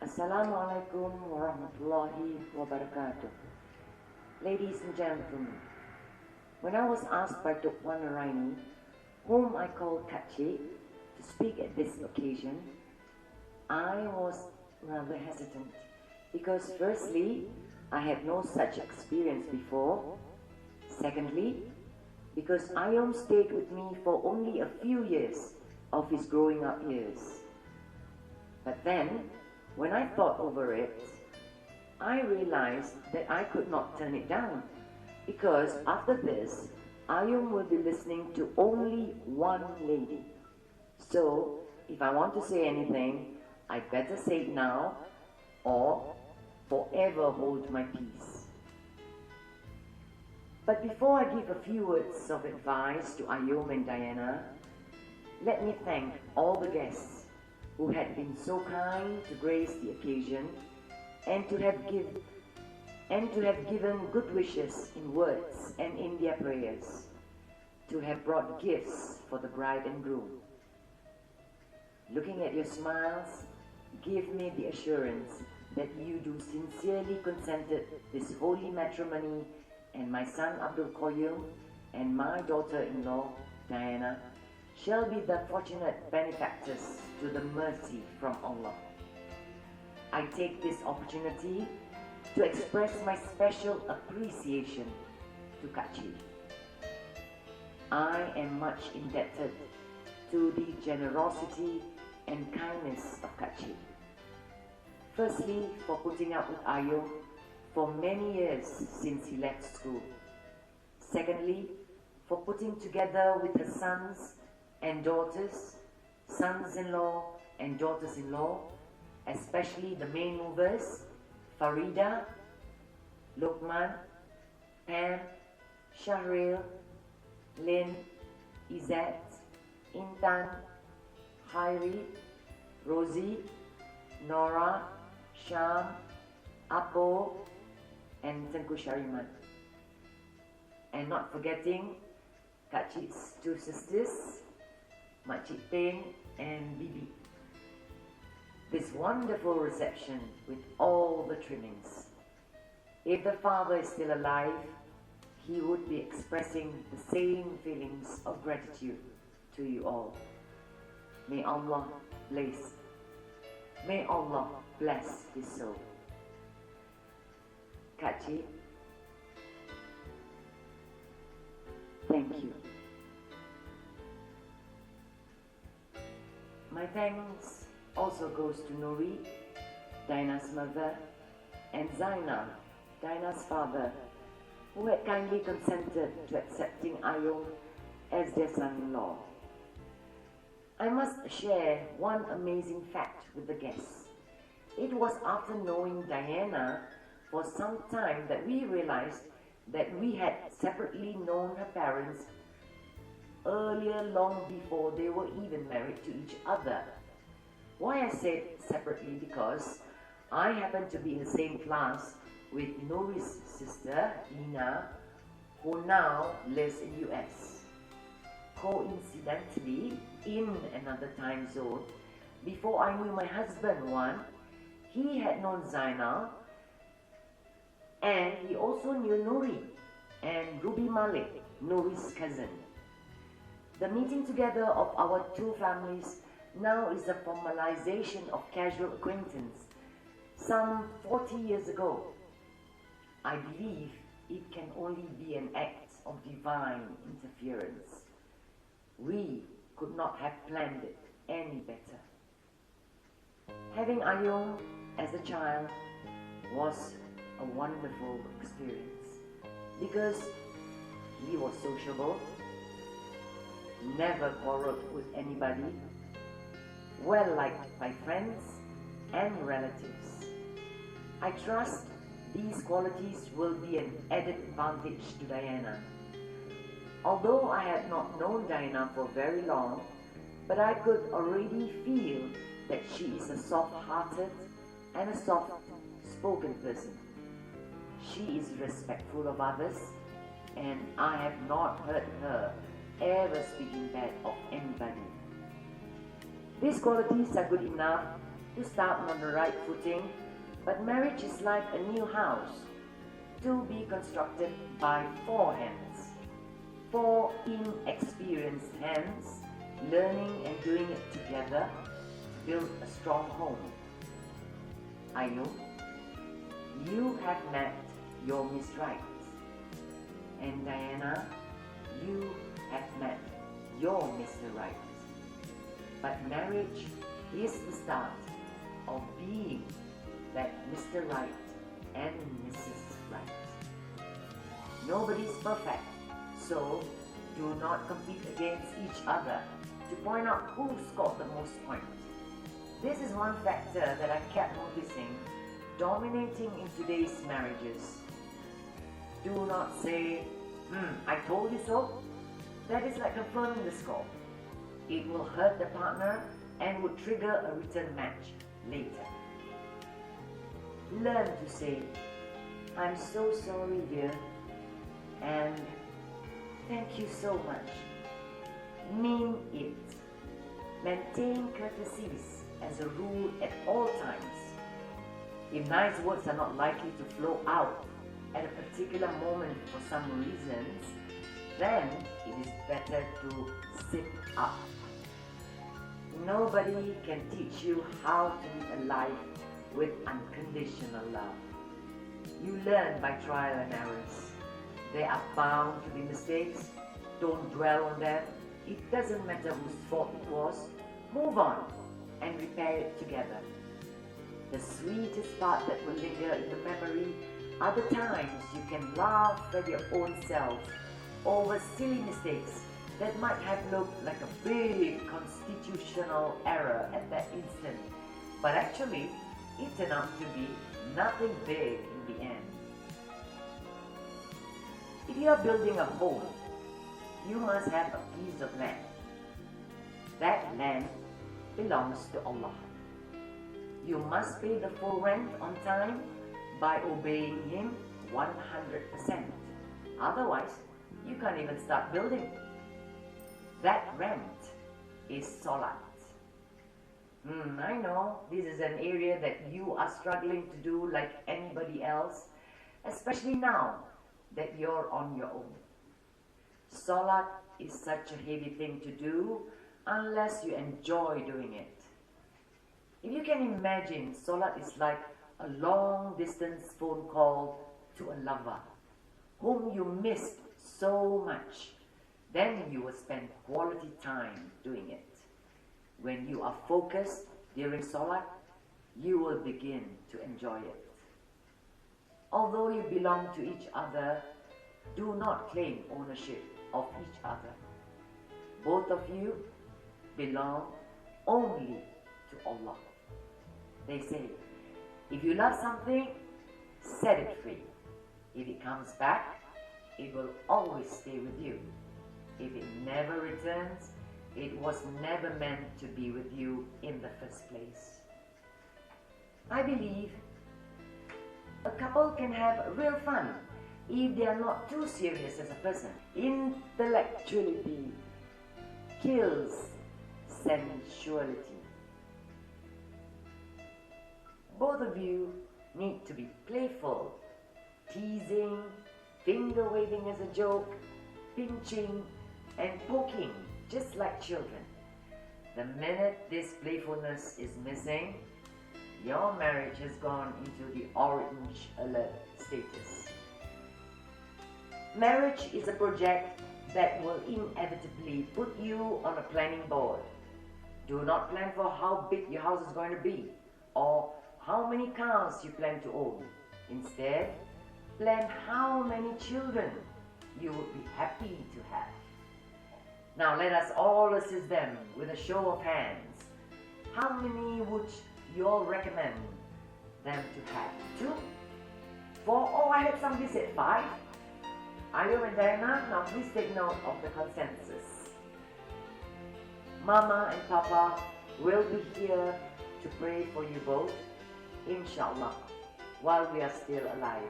Assalamualaikum warahmatullahi wabarakatuh. Ladies and gentlemen, when I was asked by Dr. Wanaraini, whom I call Kachi, to speak at this occasion, I was rather hesitant because firstly, I had no such experience before. Secondly, because Ayom stayed with me for only a few years of his growing up years. But then, when I thought over it, I realized that I could not turn it down, because after this, Ayom will be listening to only one lady. So, if I want to say anything, I better say it now, or forever hold my peace. But before I give a few words of advice to Ayom and Diana, let me thank all the guests who had been so kind to grace the occasion and to have given good wishes in words and in their prayers, to have brought gifts for the bride and groom. Looking at your smiles, give me the assurance that you do sincerely consented this holy matrimony, and my son Abdul Qayyum and my daughter-in-law Diana shall be the fortunate benefactors to the mercy from Allah. I take this opportunity to express my special appreciation to Kachi. I am much indebted to the generosity and kindness of Kachi. Firstly, for putting up with Ayom for many years since he left school. Secondly, for putting together with her sons and daughters, sons-in-law and daughters-in-law, especially the main movers, Farida, Lokman, Pam, Shahril, Lynn, Izzat, Intan, Khairi, Rosie, Nora, Sham, Apo, and Tengku Shariman. And not forgetting Kachi's two sisters, Makcik Peng and Bibi. This wonderful reception with all the trimmings. If the father is still alive, he would be expressing the same feelings of gratitude to you all. May Allah bless his soul. Kachi, thank you. My thanks also goes to Nuri, Diana's mother, and Zainal, Diana's father, who had kindly consented to accepting Ayom as their son-in-law. I must share one amazing fact with the guests. It was after knowing Diana for some time that we realized that we had separately known her parents earlier, long before they were even married to each other. Why I said separately? Because I happened to be in the same class with Nuri's sister, Ina, who now lives in US. Coincidentally, in another time zone, before I knew my husband one, he had known Zainal, and he also knew Nuri and Ruby Malik, Nuri's cousin. The meeting together of our two families now is a formalization of casual acquaintance some 40 years ago. I believe it can only be an act of divine interference. We could not have planned it any better. Having Ayom as a child was a wonderful experience because he was sociable, never quarreled with anybody, well liked by friends and relatives. I trust these qualities will be an added advantage to Diana. Although I had not known Diana for very long, but I could already feel that she is a soft-hearted and a soft-spoken person. She is respectful of others, and I have not heard her ever speaking bad of anybody. These qualities are good enough to start on the right footing, but marriage is like a new house to be constructed by four hands. Four inexperienced hands learning and doing it together to build a strong home. I know you have met your Miss Right, and Diana, you have met your Mr. Right. But marriage is the start of being that Mr. Right and Mrs. Right. Nobody's perfect, so do not compete against each other to point out who scored the most points. This is one factor that I kept noticing dominating in today's marriages. Do not say, I told you so. That is like confirming the score. It will hurt the partner and would trigger a return match later. Learn to say, I'm so sorry, dear, and thank you so much. Mean it. Maintain courtesies as a rule at all times. If nice words are not likely to flow out at a particular moment for some reasons, then it is better to sit up. Nobody can teach you how to live a life with unconditional love. You learn by trial and errors. There are bound to be mistakes. Don't dwell on them. It doesn't matter whose fault it was. Move on and repair it together. The sweetest part that will linger in the memory are the times you can laugh at your own self over silly mistakes that might have looked like a big constitutional error at that instant, but actually it turned out to be nothing big in the end. If you are building a home, you must have a piece of land. That land belongs to Allah. You must pay the full rent on time by obeying Him 100%. Otherwise, you can't even start building. That rent is salat. I know this is an area that you are struggling to do like anybody else, especially now that you're on your own. Salat is such a heavy thing to do unless you enjoy doing it. If you can imagine, salat is like a long distance phone call to a lover whom you missed so much. Then you will spend quality time doing it. When you are focused during salat, you will begin to enjoy it. Although you belong to each other, do not claim ownership of each other. Both of you belong only to Allah. They say, if you love something, set it free. If it comes back, it will always stay with you. If it never returns, it was never meant to be with you in the first place. I believe a couple can have real fun if they are not too serious as a person. Intellectuality kills sensuality. Both of you need to be playful, teasing, finger waving as a joke, pinching and poking just like children. The minute this playfulness is missing, your marriage has gone into the orange alert status. Marriage is a project that will inevitably put you on a planning board. Do not plan for how big your house is going to be or how many cars you plan to own. Instead, plan how many children you would be happy to have. Now let us all assist them with a show of hands. How many would you all recommend them to have? 2? 4? Oh, I had somebody said 5. Ayo and Diana, now please take note of the consensus. Mama and Papa will be here to pray for you both, inshallah, while we are still alive.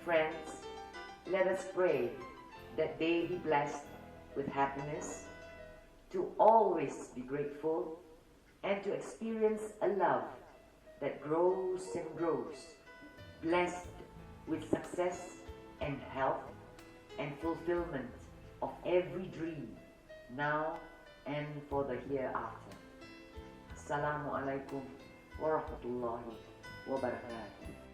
Friends, let us pray that they be blessed with happiness, to always be grateful, and to experience a love that grows and grows, blessed with success and health and fulfillment of every dream, now and for the hereafter. Assalamu alaikum warahmatullahi wabarakatuh.